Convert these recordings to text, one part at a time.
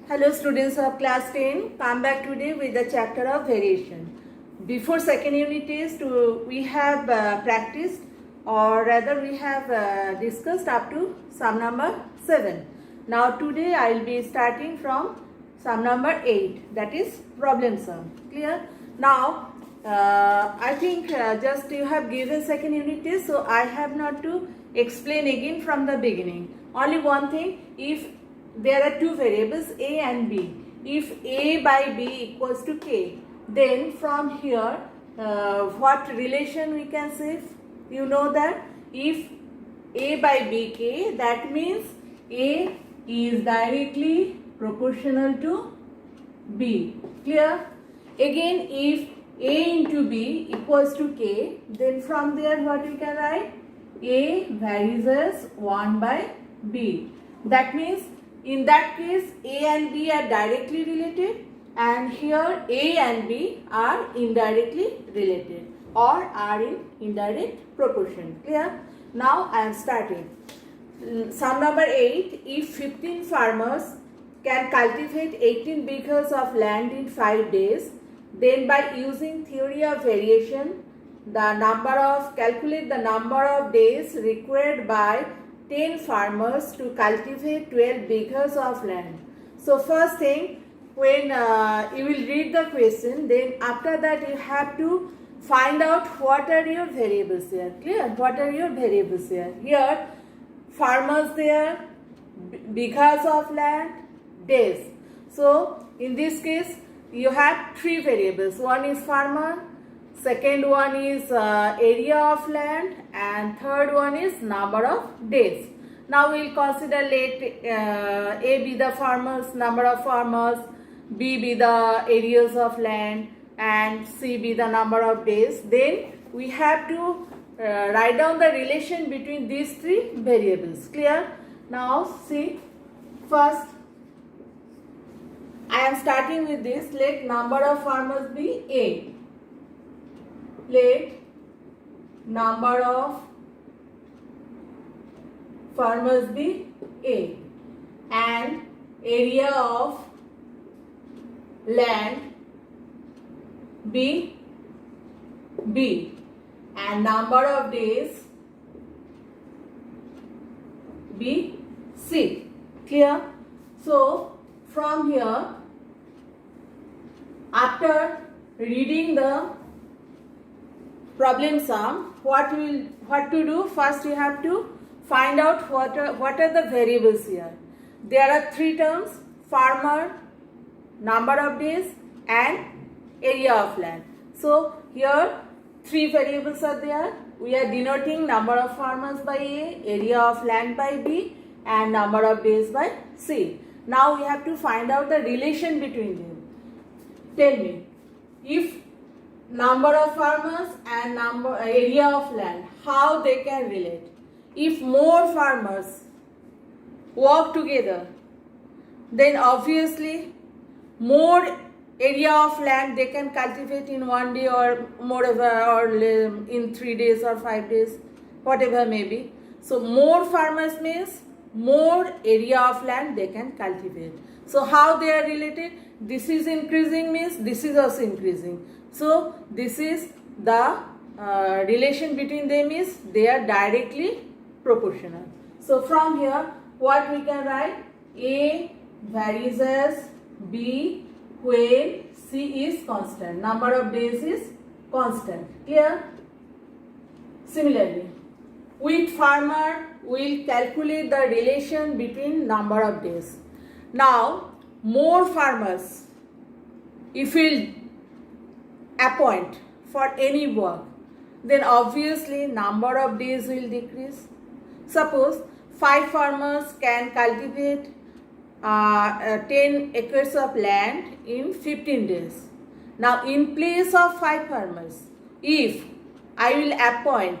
Hello students of class 10, come back today with the chapter of variation. Before second unit test, we have practiced, or rather we have discussed up to sum number 7. Now today I will be starting from sum number 8, that is problem sum. Clear? Now I think just you have given second unit test, so I have not to explain again from the beginning. Only one thing, if there are two variables a and b. If a by b equals to k, then from here what relation we can say? You know that if a by b k, that means a is directly proportional to b. Clear? Again, if a into b equals to k, then from there what we can write? A varies as 1 by b. That means in that case, A and B are directly related, and here A and B are indirectly related or are in indirect proportion. Clear? Now I am starting. Sum number 8. If 15 farmers can cultivate 18 acres of land in 5 days, then by using theory of variation, calculate the number of days required by 10 farmers to cultivate 12 acres of land. So first thing, when you will read the question, then after that you have to find out what are your variables here. Clear? What are your variables here? Here, farmers there, acres of land, days. So in this case, you have three variables. One is farmer, second one is area of land, and third one is number of days. Now we will consider let A be the farmers, number of farmers, B be the areas of land, and C be the number of days. Then we have to write down the relation between these three variables. Clear? Now see, first I am starting with this. Let number of farmers be A. Let number of farmers be A and area of land be B and number of days be C. Clear? So from here, after reading the problem sum, what to do? First you have to find out what are the variables here. There are three terms: farmer, number of days, and area of land. So here three variables are there. We are denoting number of farmers by A, area of land by B, and number of days by C. Now we have to find out the relation between them. Tell me, if number of farmers and area of land, how they can relate? If more farmers work together, then obviously more area of land they can cultivate in 1 day or moreover, or in 3 days or 5 days, whatever may be. So more farmers means more area of land they can cultivate. So how they are related? This is increasing means this is also increasing. So this is the relation between them is they are directly proportional. So from here what we can write? A varies as B when C is constant. Number of days is constant. Clear? Similarly, with farmer we will calculate the relation between number of days. Now more farmers if we will appoint for any work, then obviously number of days will decrease. Suppose 5 farmers can cultivate 10 acres of land in 15 days. Now in place of 5 farmers, if I will appoint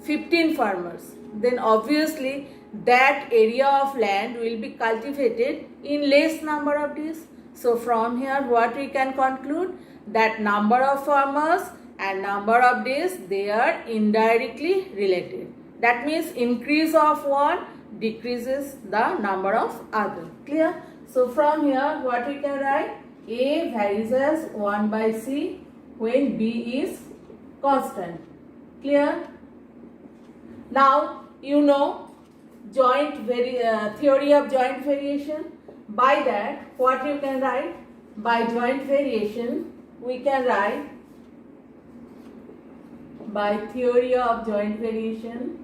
15 farmers, then obviously that area of land will be cultivated in less number of days. So from here what we can conclude? That number of farmers and number of days, they are indirectly related. That means increase of one decreases the number of other. Clear? So from here what we can write? A varies as 1 by C when B is constant. Clear? Now you know theory of joint variation. By that what you can write? By joint variation we can write, by theory of joint variation,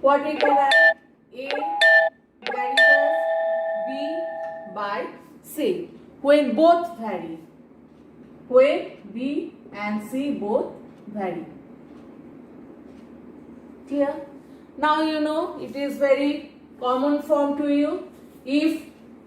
what we can write? A varies as B by C when both vary, when B and C both vary. Clear? Now you know it is very common form to you. If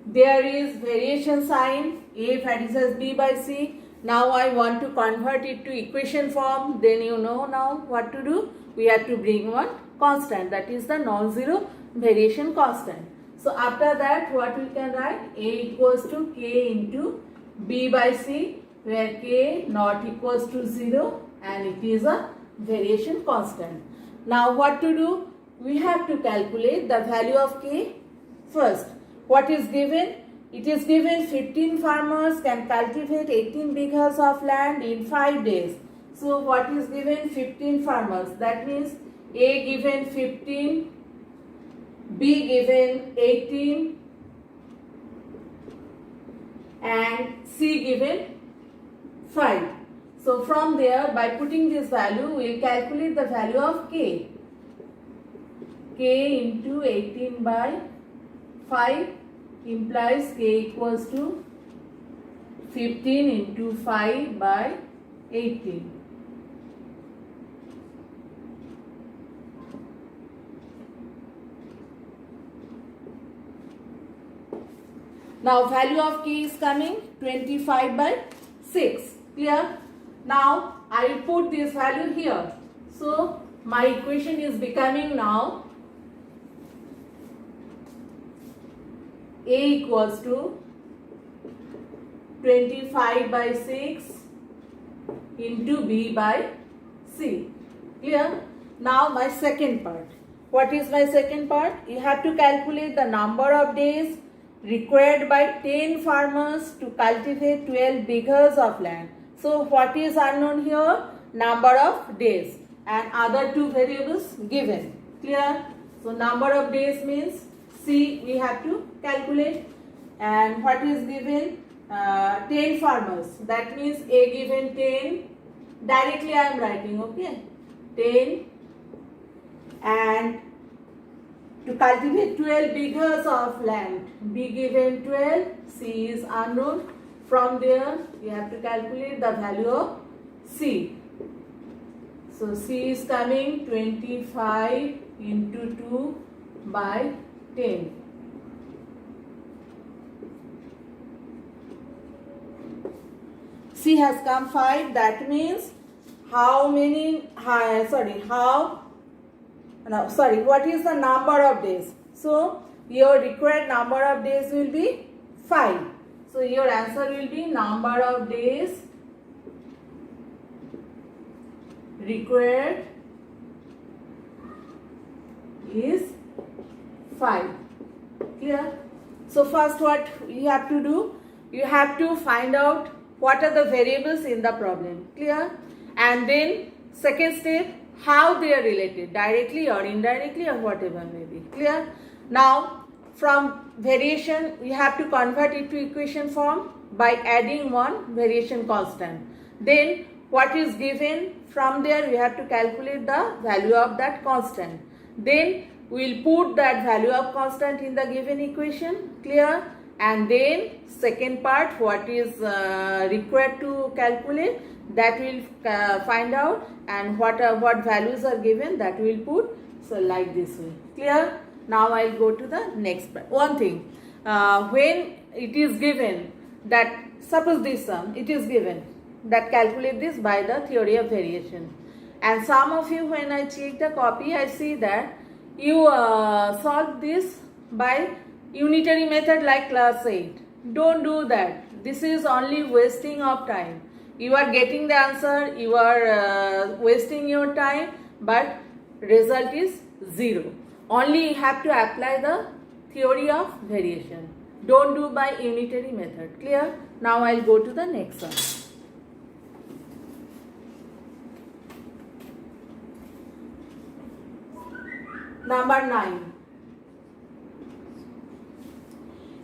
there is variation sign, A varies as B by C, now I want to convert it to equation form, then you know now what to do. We have to bring one constant, that is the non-zero variation constant. So after that what we can write? A equals to K into B by C, where K not equals to 0 and it is a variation constant. Now what to do? We have to calculate the value of K first. What is given? It is given 15 farmers can cultivate 18 bighas of land in 5 days. So what is given? 15 farmers. That means A given 15, B given 18 and C given 5. So from there, by putting this value, we will calculate the value of K. K into 18 by 5 implies K equals to 15 into 5 by 18. Now value of K is coming 25 by 6. Clear? Now I will put this value here. So my equation is becoming now A equals to 25 by 6 into B by C. Clear? Now my second part. What is my second part? You have to calculate the number of days required by 10 farmers to cultivate 12 bighas of land. So what is unknown here? Number of days and other two variables given. Clear? So number of days means C we have to calculate, and what is given? 10 farmers. That means A given 10. Directly I am writing, okay? 10 and to cultivate 12 bighas of land. B given 12, C is unknown. From there, you have to calculate the value of C. So C is coming 25 into 2 by 10. C has come 5. That means what is the number of days? So your required number of days will be 5. So your answer will be number of days required is 5. Clear? So first what you have to do? You have to find out what are the variables in the problem. Clear? And then second step, how they are related, directly or indirectly or whatever may be. Clear? Now from variation we have to convert it to equation form by adding one variation constant. Then what is given, from there we have to calculate the value of that constant. Then we will put that value of constant in the given equation. Clear? And then second part, what is required to calculate, that will find out, and what values are given, that will put. So like this way. Clear? Now I will go to the next part. One thing, when it is given that, suppose this sum, it is given that calculate this by the theory of variation, and some of you, when I check the copy, I see that you solve this by unitary method like class 8. Don't do that. This is only wasting of time. You are getting the answer, you are wasting your time, but result is 0. Only you have to apply the theory of variation. Don't do by unitary method. Clear? Now I'll go to the next one. Number 9.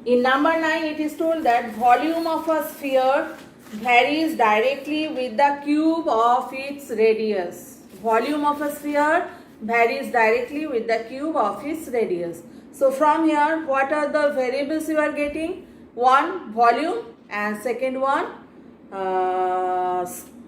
In number 9, it is told that volume of a sphere varies directly with the cube of its radius. Volume of a sphere varies directly with the cube of its radius. So from here, what are the variables you are getting? One, volume, and second one,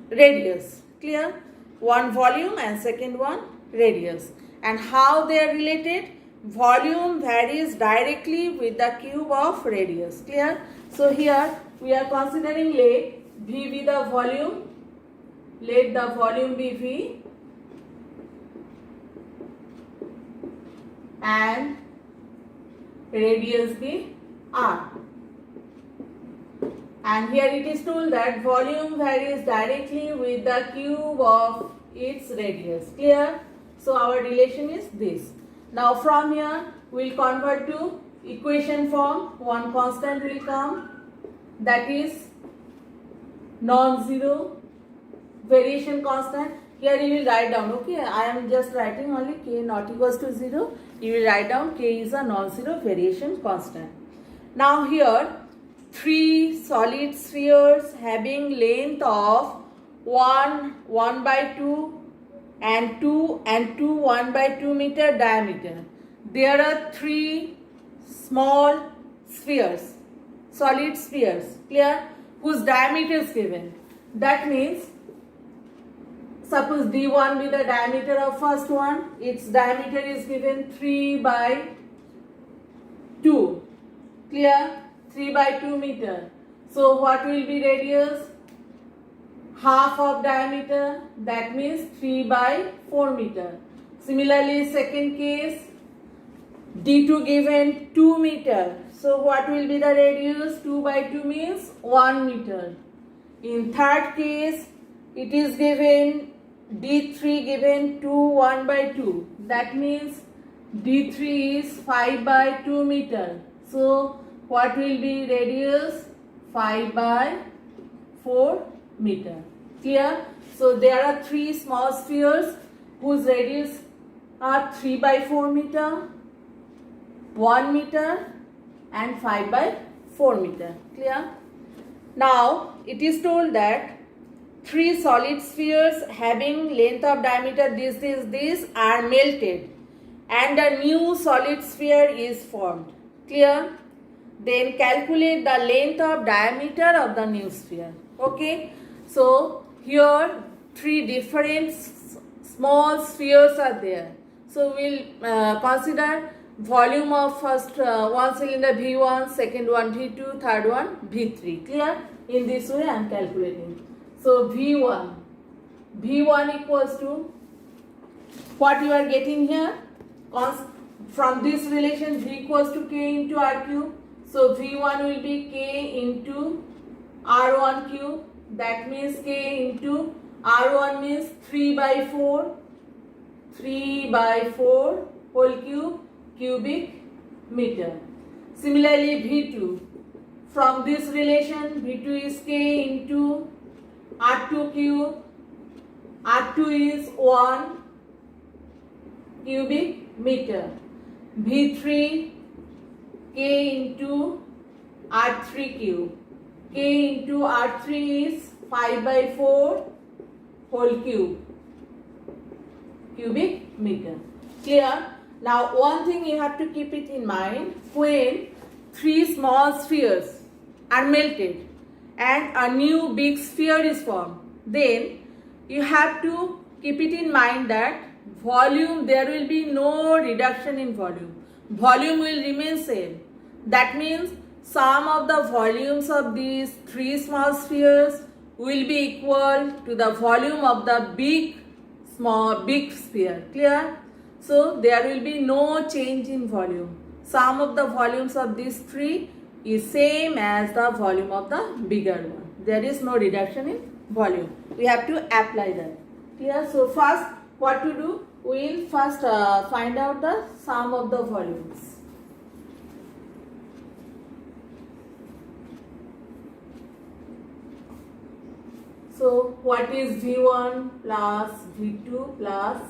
radius. Clear? One volume and second one, radius. And how they are related? Volume varies directly with the cube of radius. Clear? So here we are considering let V be the volume. Let the volume be V and radius be R. And here it is told that volume varies directly with the cube of its radius. Clear? So our relation is this. Now from here we will convert to equation form. One constant will come, that is non-zero variation constant. Here you will write down, okay, I am just writing only k not equals to 0. You will write down k is a non-zero variation constant. Now here 3 solid spheres having length of 1 by 2 and 2 1 by 2 meter diameter. There are 3 small spheres, solid spheres, clear, whose diameter is given. That means, suppose D1 be the diameter of first one, its diameter is given 3 by 2, clear, 3 by 2 meter. So what will be radius? Half of diameter, that means 3 by 4 meter. Similarly, second case, D2 given 2 meter. So what will be the radius? 2 by 2 means 1 meter. In third case, it is given D3 given 1 by 2. That means D3 is 5 by 2 meter. So what will be radius? 5 by 4 meter. Clear? So there are 3 small spheres whose radius are 3 by 4 meter, 1 meter and 5 by 4 meter. Clear? Now it is told that 3 solid spheres having length of diameter this are melted and a new solid sphere is formed. Clear? Then calculate the length of diameter of the new sphere. Okay? So here 3 different small spheres are there. So we'll consider volume of first one cylinder V1, second one V2, third one V3. Clear? In this way I am calculating. So V1 equals to what you are getting here? From this relation V equals to K into R cube. So V1 will be K into R1 cube. That means K into R1 means 3 by 4 whole cube cubic meter. Similarly V2, from this relation V2 is K into R2 cube. R2 is 1 cubic meter. V3 K into R3 cube. K into R3 is 5 by 4 whole cubic meter. Clear? Now one thing you have to keep it in mind, when 3 small spheres are melted and a new big sphere is formed, then you have to keep it in mind that volume, there will be no reduction in volume. Volume will remain same. That means sum of the volumes of these 3 small spheres will be equal to the volume of the big sphere. Clear? So there will be no change in volume. Sum of the volumes of these 3 is same as the volume of the bigger one. There is no reduction in volume. We have to apply that. Clear? So first what to do? We will first find out the sum of the volumes. So what is V1 plus V2 plus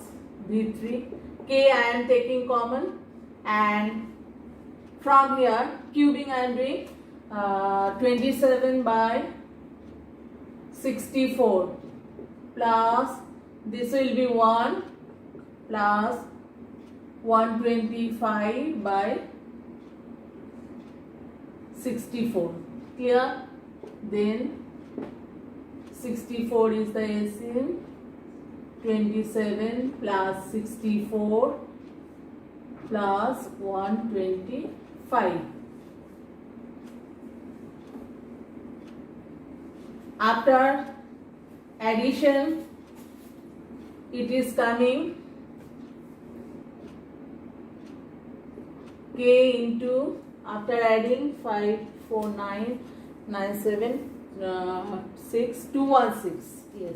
V3? K I am taking common, and from here cubing I am doing 27 by 64 plus this will be 1 plus 125 by 64. Clear? Then 64 is the LCM. 27 plus 64 plus 125. After addition, it is coming K into, after adding 5, 4, 9, 9, 7, 6, 216. Yes,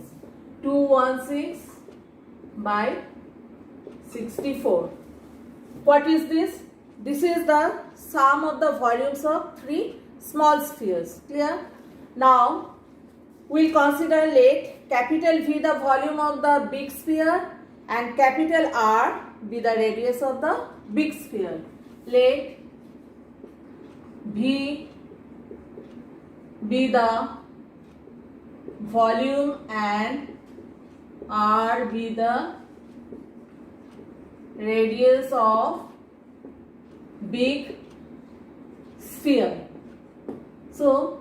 216 by 64. What is this? This is the sum of the volumes of three small spheres. Clear? Now we'll consider, let capital V the volume of the big sphere and capital R be the radius of the big sphere. Let V be the volume and R be the radius of big sphere. So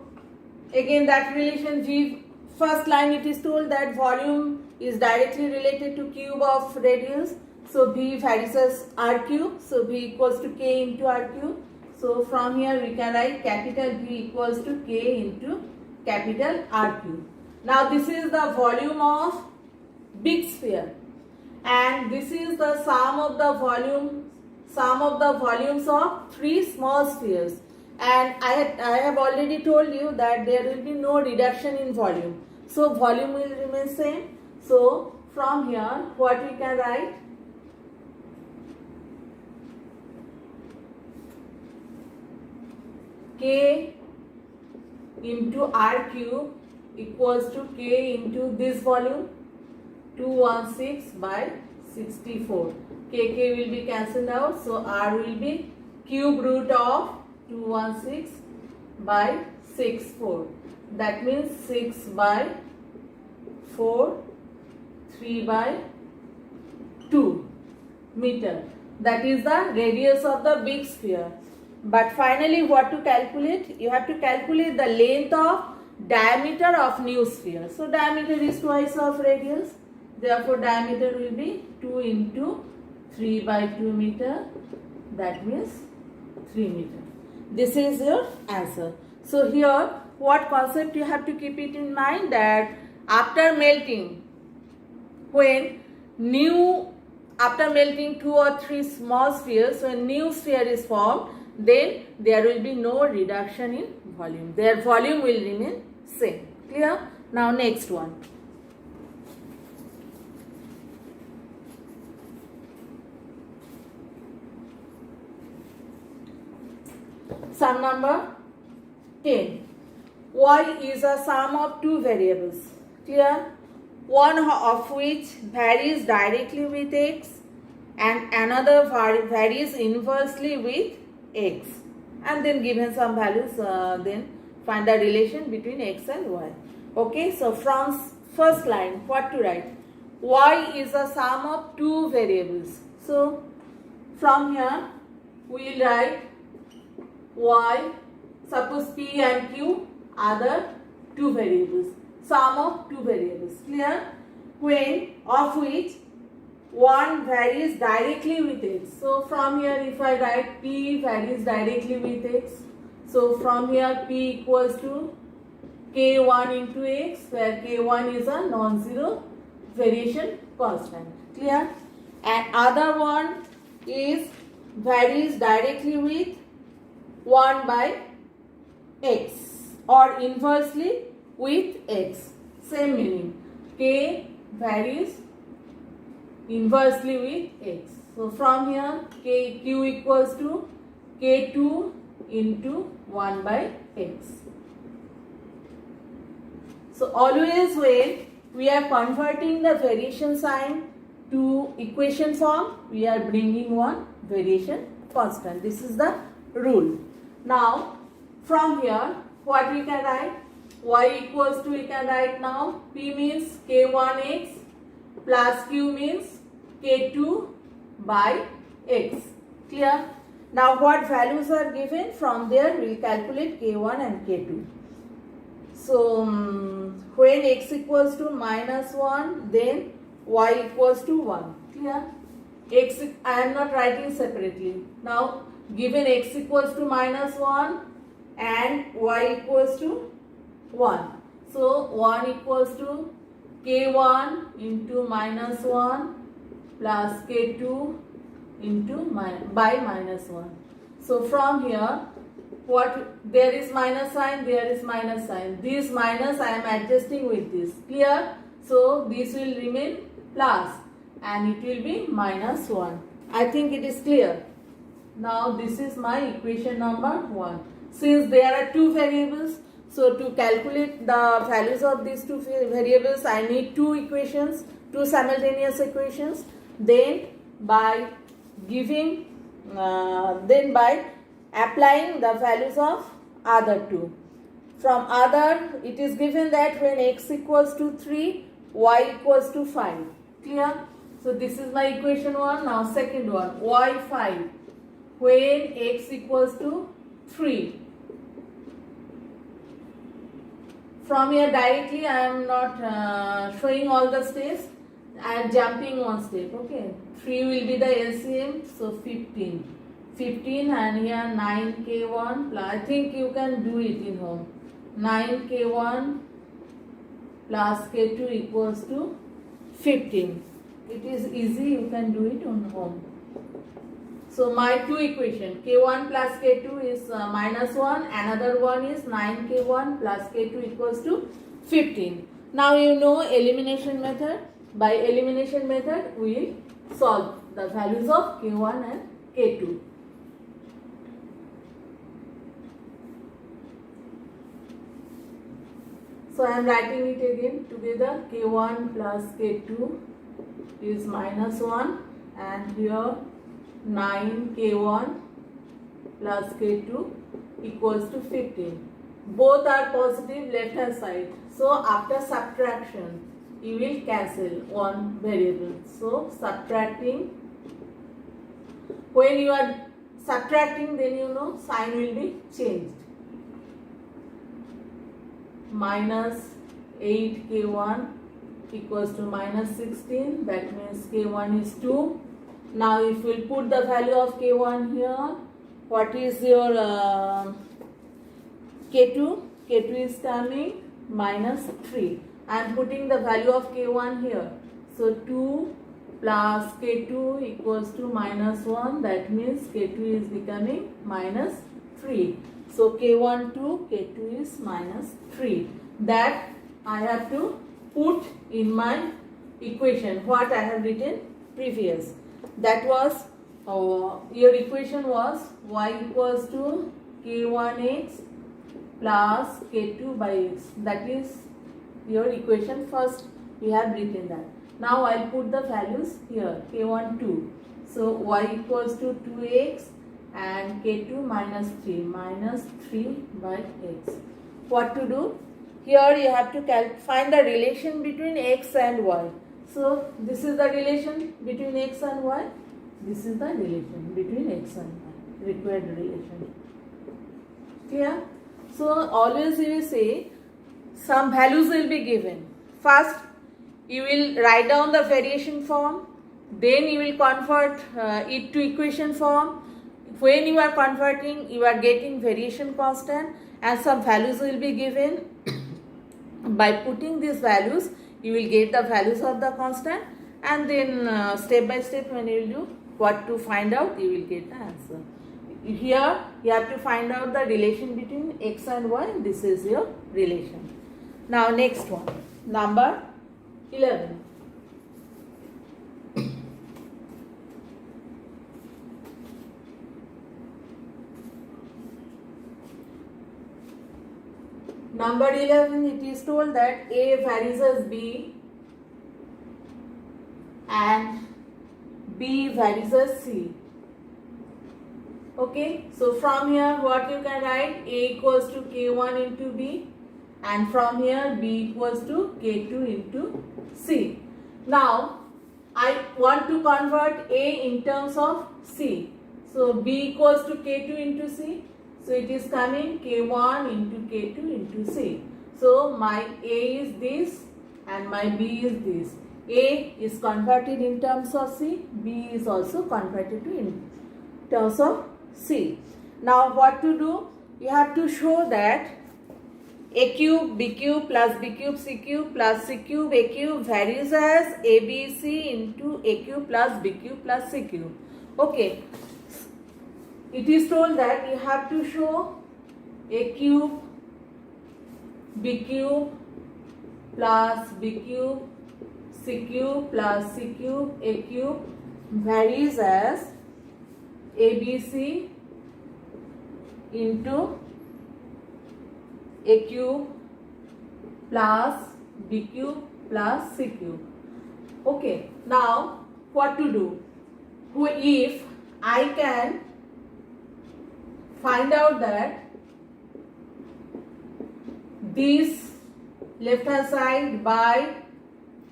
again that relation V, first line it is told that volume is directly related to cube of radius. So V varies as R cube. So V equals to K into R cube. So from here we can write capital V equals to K into capital R cube. Now this is the volume of big sphere, and this is the sum of the volumes of three small spheres. And I have already told you that there will be no reduction in volume. So volume will remain same. So from here what we can write? K into R cube equals to K into this volume, 216 by 64. K will be cancelled out, so R will be cube root of 216 by 64. That means 6 by 4, 3 by 2 meter. That is the radius of the big sphere. But finally what to calculate? You have to calculate the length of diameter of new sphere. So diameter is twice of radius. Therefore diameter will be 2 into 3 by 2 meter. That means 3 meter. This is your answer. So here what concept you have to keep it in mind, that after melting, after melting 2 or 3 small spheres, when new sphere is formed, then there will be no reduction in volume. Their volume will remain same. Clear? Now next one. Sum number 10. Y is a sum of two variables. Clear? One of which varies directly with x and another varies inversely with x, and then given some values, then find the relation between x and y. Okay, so from first line what to write? Y is a sum of two variables. So from here we will write y, suppose p and q are the two variables, sum of two variables. Clear? When of which one varies directly with x. So from here if I write p varies directly with x, so from here p equals to k1 into x, where k1 is a non-zero variation constant. Clear? And other one is varies directly with 1 by x or inversely with x. Same meaning. K varies inversely with x. So from here q equals to k2 into 1 by x. So always when we are converting the variation sign to equation form, we are bringing one variation constant. This is the rule. Now from here what we can write? Y equals to, we can write now, P means k1x plus Q means k2 by x. Clear? Now what values are given? From there we will calculate k1 and k2. So when x equals to -1, then y equals to 1. Clear? X, I am not writing separately. Now given x equals to -1 and y equals to 1. So 1 equals to k1 into -1 plus k2 into by -1. So from here what, there is minus sign, there is minus sign. This minus I am adjusting with this. Clear? So this will remain plus and it will be -1. I think it is clear. Now this is my equation number 1. Since there are two variables, so to calculate the values of these two variables, I need two equations, two simultaneous equations. Then by giving, by applying the values of other two. From other, it is given that when x equals to 3, y equals to 5. Clear? So this is my equation 1. Now second one, y5, when x equals to 3. From here directly I am not showing all the steps. I am jumping one step. Okay, 3 will be the LCM, so 15. 15 and here 9k1 plus, I think you can do it in home. 9k1 plus k2 equals to 15. It is easy, you can do it on home. So my two equation, k1 plus k2 is -1, another one is 9k1 plus k2 equals to 15. Now you know elimination method. By elimination method we will solve the values of k1 and k2. So I am writing it again together. K1 plus K2 is -1 and here 9K1 plus K2 equals to 15. Both are positive left hand side. So after subtraction you will cancel one variable. So subtracting, when you are subtracting, then you know sign will be changed. -8k1 equals to -16, that means k1 is 2. Now if we put the value of k1 here, what is your k2? K2 is coming -3. I am putting the value of k1 here. So 2 plus k2 equals to -1, that means k2 is becoming -3. So k1 to k2 is -3. That I have to put in my equation what I have written previous. That was your equation was y equals to k1x plus k2 by x. That is your equation. First we have written that. Now I'll put the values here. K1 2. So y equals to 2x and k2 -3 by x. What to do? Here you have to find the relation between x and y. So this is the relation between x and y. This is the relation between x and y. Required relation. Clear? So always you will say some values will be given. First you will write down the variation form. Then you will convert it to equation form. When you are converting, you are getting variation constant and some values will be given. By putting these values, you will get the values of the constant, and then step by step when you will do what to find out, you will get the answer. here you have to find out the relation between x and y. This is your relation. Now next one, number 11. Number 11, it is told that A varies as B and B varies as C. Okay, so from here what you can write, A equals to K1 into B, and from here B equals to K2 into C. Now I want to convert A in terms of C. So B equals to K2 into C. So it is coming K1 into K2 into C. So my A is this and my B is this. A is converted in terms of C. B is also converted in terms of C. Now what to do? You have to show that A cube, B cube plus B cube, C cube plus C cube, A cube varies as ABC into A cube plus B cube plus C cube. Okay. It is told that you have to show A cube, B cube plus B cube, C cube plus C cube, A cube varies as ABC into A cube plus B cube plus C cube. Okay, now what to do? If I can find out that this left hand side by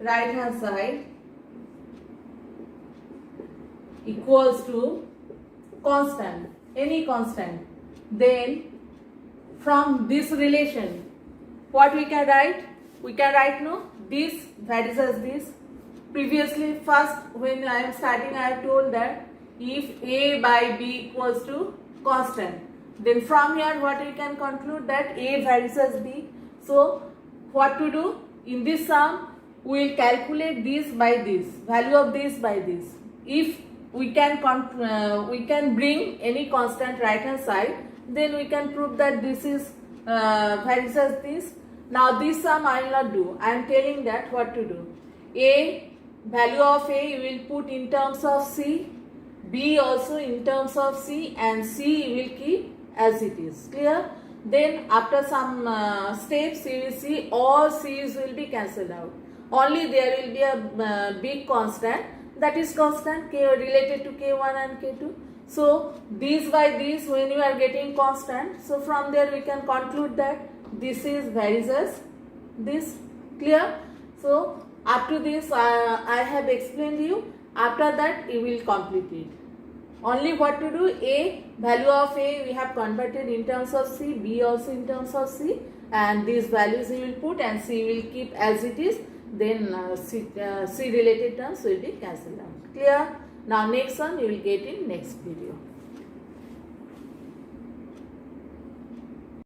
right hand side equals to constant, any constant, then from this relation what we can write? We can write no, this varies as this. Previously first when I am starting I have told that if A by B equals to constant, then from here what we can conclude that A varies as B. So what to do? In this sum we will calculate this by this, value of this by this. If we can bring any constant right hand side, then we can prove that this is varies as this. Now this sum I will not do. I am telling that what to do. A, value of A you will put in terms of C, B also in terms of C, and C you will keep as it is. Clear? Then after some steps you will see all C's will be cancelled out. Only there will be a big constant, that is constant K related to K1 and K2. So these by these when you are getting constant, so from there we can conclude that this is varies as this. Clear? So up to this I have explained you. After that you will complete it. Only what to do? A, value of A we have converted in terms of C, B also in terms of C, and these values you will put and C will keep as it is. Then C related terms will be cancelled out. Clear? Now next one you will get in next video.